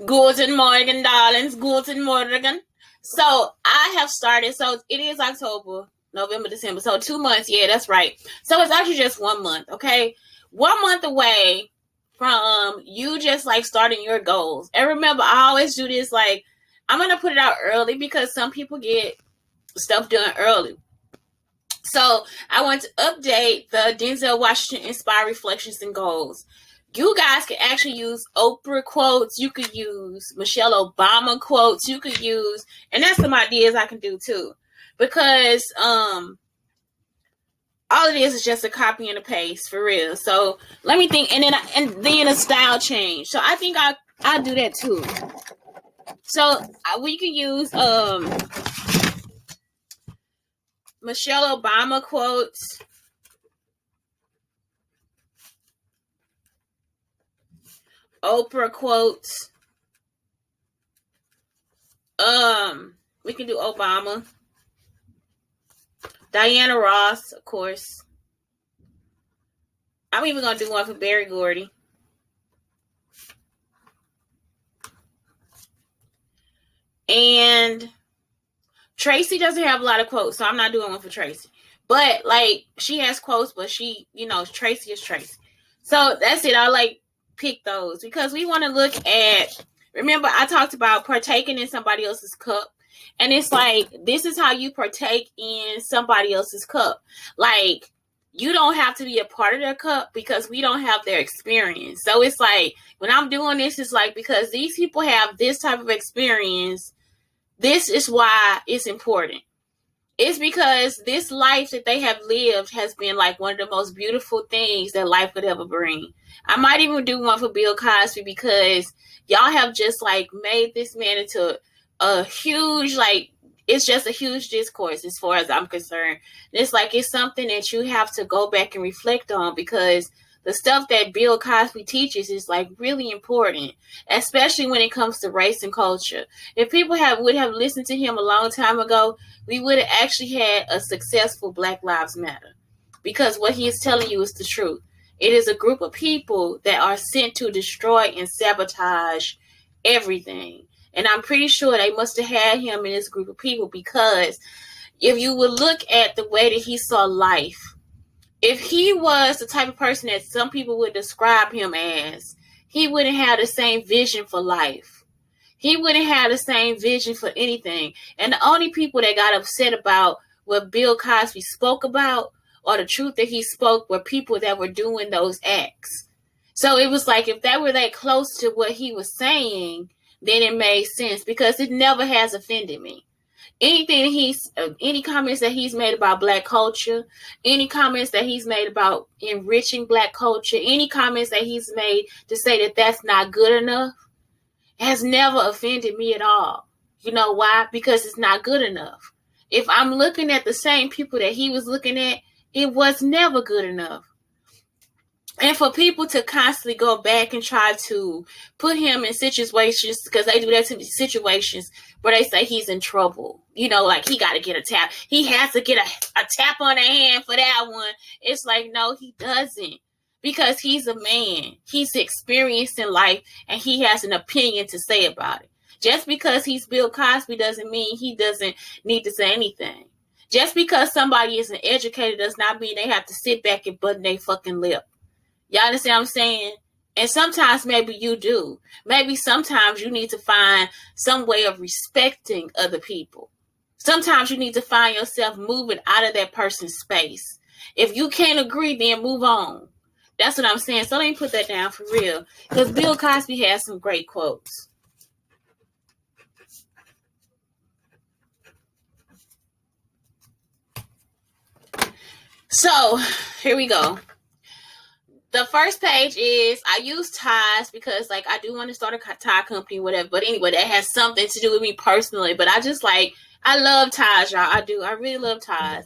Guten Morgen, darlings. Guten Morgen. So I have started. So it is October, November, December. So 2 months. Yeah, that's right. So it's actually just 1 month. Okay, 1 month away from you just like starting your goals. And remember, I always do this. Like I'm gonna put it out early because some people get stuff done early. So I want to update the Denzel Washington Inspired Reflections and Goals. You guys can actually use Oprah quotes. You could use Michelle Obama quotes. You could use, and that's some ideas I can do too, because all of this is just a copy and a paste for real. So let me think, and then a style change. So I think I'll do that too. So we can use Michelle Obama quotes. Oprah quotes. We can do Obama. Diana Ross, of course. I'm even gonna do one for Barry Gordy. And Tracy doesn't have a lot of quotes, so I'm not doing one for Tracy. But like she has quotes, but she, Tracy is Tracy. So that's it. I like pick those because we want to look at. Remember, I talked about partaking in somebody else's cup. And it's like, this is how you partake in somebody else's cup. Like, you don't have to be a part of their cup because we don't have their experience. So it's like, when I'm doing this, it's like, because these people have this type of experience, this is why it's important. It's because this life that they have lived has been like one of the most beautiful things that life could ever bring. I might even do one for Bill Cosby because y'all have just like made this man into a huge, like, it's just a huge discourse as far as I'm concerned. It's like, it's something that you have to go back and reflect on because the stuff that Bill Cosby teaches is like really important, especially when it comes to race and culture. If people would have listened to him a long time ago, we would have actually had a successful Black Lives Matter because what he is telling you is the truth. It is a group of people that are sent to destroy and sabotage everything. And I'm pretty sure they must have had him in this group of people because if you would look at the way that he saw life, if he was the type of person that some people would describe him as, he wouldn't have the same vision for life. He wouldn't have the same vision for anything. And the only people that got upset about what Bill Cosby spoke about or the truth that he spoke were people that were doing those acts. So it was like if they were that close to what he was saying, then it made sense because it never has offended me. Any comments that he's made about Black culture, any comments that he's made about enriching Black culture, any comments that he's made to say that that's not good enough, has never offended me at all. You know why? Because it's not good enough. If I'm looking at the same people that he was looking at, it was never good enough. And for people to constantly go back and try to put him in situations, because they do that to situations where they say he's in trouble. Like he got to get a tap. He has to get a tap on the hand for that one. It's like, no, he doesn't. Because he's a man. He's experienced in life and he has an opinion to say about it. Just because he's Bill Cosby doesn't mean he doesn't need to say anything. Just because somebody isn't educated does not mean they have to sit back and button their fucking lip. Y'all understand what I'm saying? And sometimes maybe you do. Maybe sometimes you need to find some way of respecting other people. Sometimes you need to find yourself moving out of that person's space. If you can't agree, then move on. That's what I'm saying. So let me put that down for real. Because Bill Cosby has some great quotes. So here we go. The first page is, I use ties because like I do want to start a tie company, whatever. But anyway, that has something to do with me personally. But I love ties, y'all. I do. I really love ties.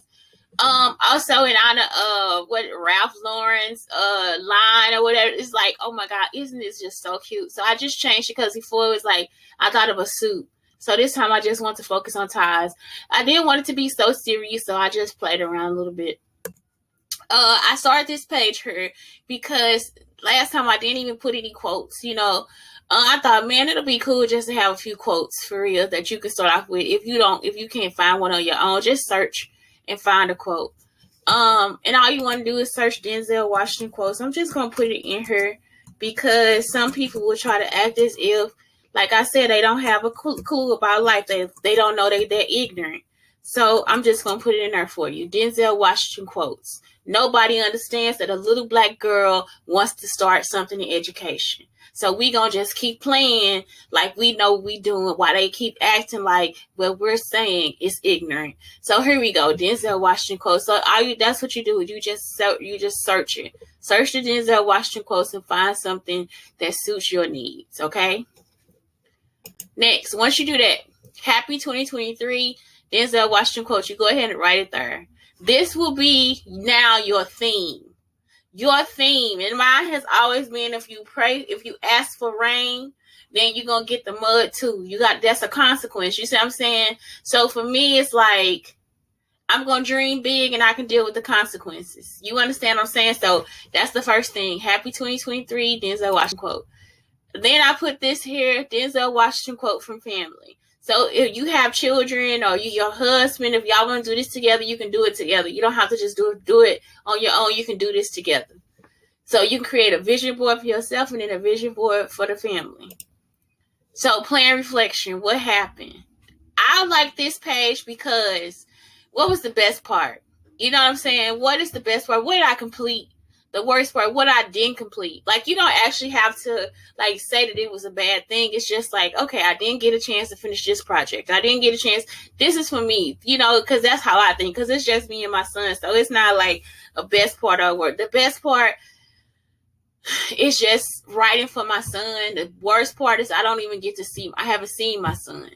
Also in honor of what Ralph Lauren's line or whatever, it's like, oh my God, isn't this just so cute? So I just changed it because before it was like I thought of a suit. So this time I just want to focus on ties. I didn't want it to be so serious, so I just played around a little bit. I started this page here because last time I didn't even put any quotes, I thought, man, it'll be cool just to have a few quotes for real that you can start off with. If you can't find one on your own, just search and find a quote. And all you want to do is search Denzel Washington quotes. I'm just gonna put it in here because some people will try to act as if, like I said, they don't have a clue about life. They don't know they're ignorant. So I'm just gonna put it in there for you. Denzel Washington quotes. Nobody understands that a little black girl wants to start something in education. So we gonna just keep playing like we know we doing while they keep acting like what we're saying is ignorant. So here we go, Denzel Washington quotes. So that's what you do. You just search it. Search the Denzel Washington quotes and find something that suits your needs. Okay. Next, once you do that, happy 2023 Denzel Washington quotes. You go ahead and write it there. This will be now your theme. Your theme, and mine has always been, if you ask for rain, then you're gonna get the mud too. That's a consequence. You see what I'm saying? So for me, it's like I'm gonna dream big and I can deal with the consequences. You understand what I'm saying? So that's the first thing. Happy 2023, Denzel Washington quote. Then I put this here, Denzel Washington quote from family. So if you have children or your husband, if y'all want to do this together, you can do it together. You don't have to just do it on your own. You can do this together. So you can create a vision board for yourself and then a vision board for the family. So plan reflection. What happened? I like this page because what was the best part? You know what I'm saying? What is the best part? What did I complete? The worst part, what I didn't complete. Like, you don't actually have to, like, say that it was a bad thing. It's just like, okay, I didn't get a chance to finish this project. I didn't get a chance. This is for me, because that's how I think. Because it's just me and my son. So it's not like a best part of work. The best part is just writing for my son. The worst part is I haven't seen my son.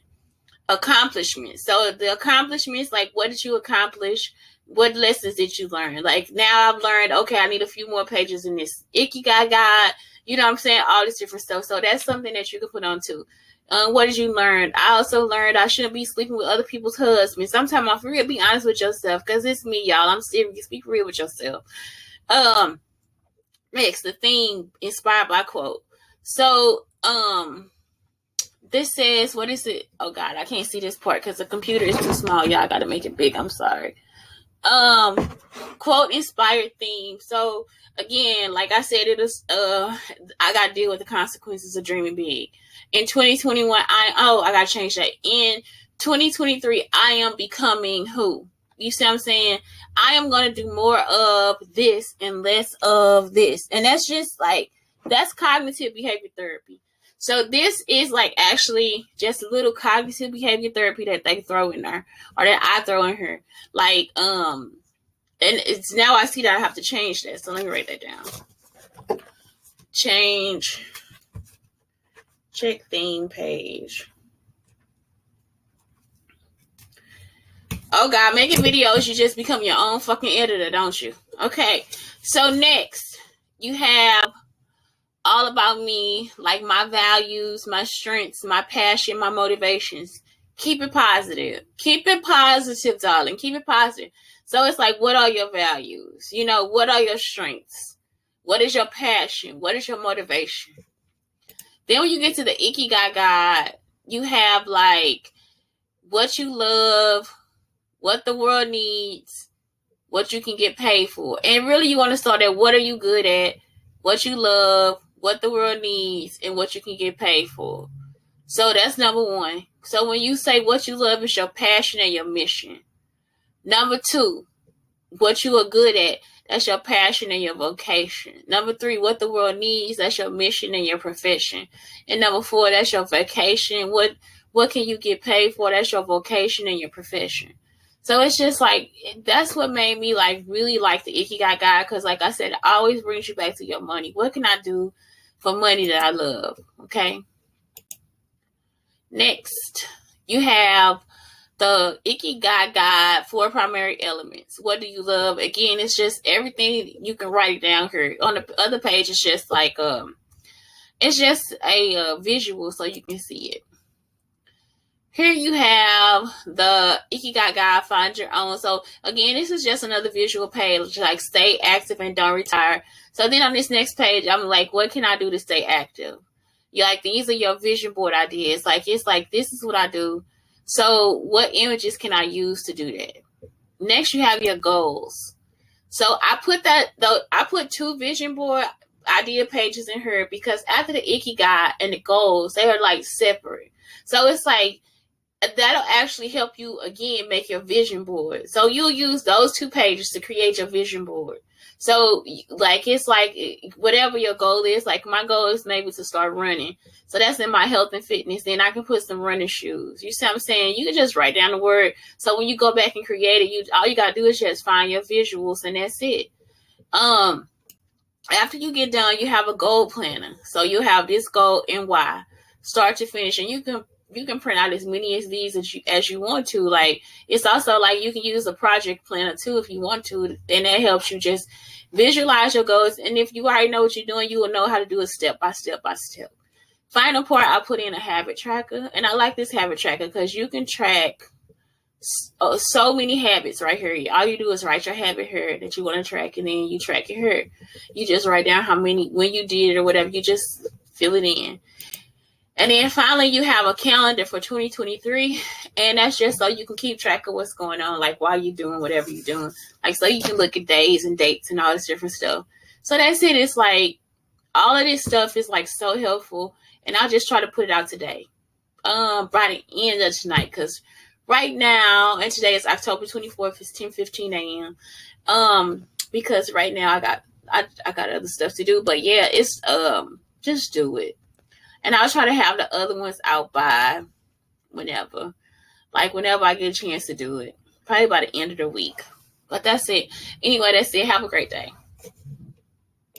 Accomplishments. So the accomplishments, like, what did you accomplish? What lessons did you learn? Like, now I've learned, okay, I need a few more pages in this Ikigai guide. You know what I'm saying? All this different stuff. So that's something that you can put on too. What did you learn? I also learned I shouldn't be sleeping with other people's husbands. Sometimes I'm for real, be honest with yourself, because it's me, y'all. I'm serious. Be real with yourself. Next, the theme inspired by quote. So, this says, what is it? Oh God, I can't see this part because the computer is too small. Y'all got to make it big. I'm sorry. Quote inspired theme. So again, like I said, it is I gotta deal with the consequences of dreaming big. In 2021, I gotta change that. In 2023, I am becoming who? You see what I'm saying? I am gonna do more of this and less of this. And that's just like, that's cognitive behavior therapy. So this is like actually just a little cognitive behavior therapy that they throw in there, or that I throw in here. Like, and it's now I see that I have to change that. So let me write that down. Check theme page. Oh God, making videos, you just become your own fucking editor, don't you? Okay. So next, you have all about me, like my values, my strengths, my passion, my motivations. Keep it positive. Keep it positive, darling. Keep it positive. So it's like, what are your values? What are your strengths? What is your passion? What is your motivation? Then when you get to the Ikigai guide, you have like what you love, what the world needs, what you can get paid for. And really you want to start at what are you good at, what you love, what the world needs, and what you can get paid for. So that's number one. So when you say what you love is your passion and your mission. Number two, what you are good at, that's your passion and your vocation. Number three, what the world needs, that's your mission and your profession. And number four, that's your vacation. What can you get paid for? That's your vocation and your profession. So it's just like, that's what made me like really like the Ikigai guide, because like I said, it always brings you back to your money. What can I do for money that I love? Okay. Next, you have the Ikigai guide, 4 primary elements. What do you love? Again, it's just everything. You can write it down here. On the other page, it's just like it's just a visual so you can see it. Here you have the Ikigai guide, find your own. So again, this is just another visual page, like stay active and don't retire. So then on this next page, I'm like, what can I do to stay active? You like, these are your vision board ideas. Like, it's like, this is what I do. So what images can I use to do that? Next, you have your goals. So I put 2 vision board idea pages in here because after the Ikigai and the goals, they are like separate. So it's like, that'll actually help you again make your vision board. So you'll use those 2 pages to create your vision board. So like, it's like whatever your goal is, like my goal is maybe to start running. So that's in my health and fitness. Then I can put some running shoes. You see what I'm saying? You can just write down the word. So when you go back and create it, all you gotta do is just find your visuals, and that's it. After you get done, you have a goal planner. So you have this goal and why, start to finish, and you can print out as many of these as you want to. Like, it's also like you can use a project planner too if you want to, and that helps you just visualize your goals. And if you already know what you're doing, you will know how to do it step by step by step. Final part, I put in a habit tracker, and I like this habit tracker because you can track so many habits right here. All you do is write your habit here that you want to track, and then you track it here. You just write down how many, when you did it or whatever, you just fill it in. And then finally, you have a calendar for 2023, and that's just so you can keep track of what's going on, like while you're doing whatever you're doing. Like, so you can look at days and dates and all this different stuff. So that's it. It's like, all of this stuff is like so helpful, and I'll just try to put it out today, by the end of tonight, because right now, and today is October 24th, it's 10:15 a.m. Because right now I got other stuff to do, but yeah, it's just do it. And I'll try to have the other ones out by whenever I get a chance to do it. Probably by the end of the week. But that's it. Anyway, that's it. Have a great day.